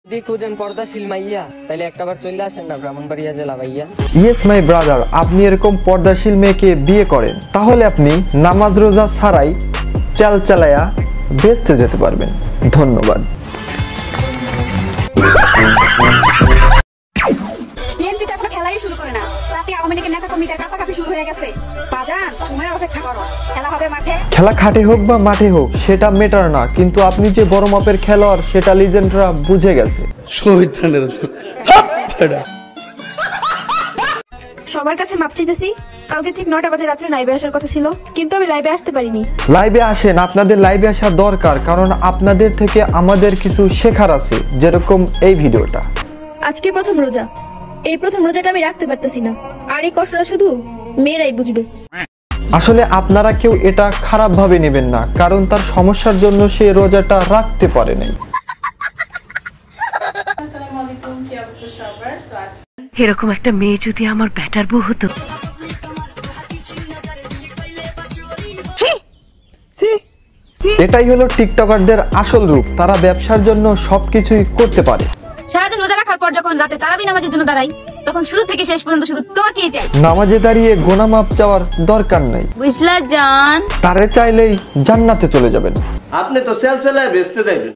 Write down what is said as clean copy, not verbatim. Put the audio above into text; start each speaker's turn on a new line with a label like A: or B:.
A: খুঁজেন পর্দাশীল মাইয়া, তাইলে একটাবার চলে আসেন না ব্রাহ্মণবাড়িয়া জেলা ভাইয়া।
B: ইয়েস মাই ব্রাদার, আপনি এরকম পর্দাশীল মেয়েকে বিয়ে করেন, তাহলে আপনি নামাজ রোজা ছাড়াই চাল চালায়া বেচতে যেতে পারবেন। ধন্যবাদ।
C: বিএনপি তো এখনো খেলাই শুরু করে না, রাতে আওয়ামী লীগের নেতা কর্মীদের কাপাকাপি শুরু হয়ে গেছে। বাজান, সময়ের অপেক্ষা করো, খেলা হবে মাঠে। খেলা
B: খাটে হোক বা মাঠে হোক সেটা মেটার না, কিন্তু আপনি যে বড় মাপের খেলোয়াড় সেটা লিজেন্ডরা বুঝে গেছে।
C: সবার কাছে মাপ চাইতেছি, কালকে ঠিক 9টা বাজে রাত্রে লাইভে আসার কথা ছিল, কিন্তু আমি লাইভে আসতে পারিনি।
B: লাইভে আসেন, আপনাদের লাইভে আসা দরকার, কারণ আপনাদের থেকে আমাদের কিছু শেখার আছে, যেরকম এই ভিডিওটা।
C: আজকে প্রথম রোজা, এই প্রথম রোজাটা আমি রাখতে পারতেছি না, আর এই কষ্টটা শুধু মেয়েরাই বুঝবে।
B: আসলে আপনারা কেউ এটা খারাপ ভাবে নেবেন না, কারণ তার সমস্যার জন্য সে রোজাটা রাখতে পারে নাই।
D: এরকম একটা মেয়ে যদি আমার ব্যাটার বউ হতো।
B: এটাই হলো টিকটকারদের আসল রূপ, তারা ব্যবসার জন্য সবকিছুই করতে পারে।
E: সারাদিন রোজা রাখার পর যখন রাতে তারাবি নামাজের জন্য দাঁড়াই, তখন শুরু থেকে শেষ পর্যন্ত শুধু তোমাকেই চাই।
B: নামাজে দাঁড়িয়ে গোনা মাপ চাওয়ার দরকার নাই,
E: বুঝলা জান?
B: তারে চাইলেই জান্নাতে চলে যাবেন।
F: আপনি তো সেল সেলায় বেচতে যাইবেন।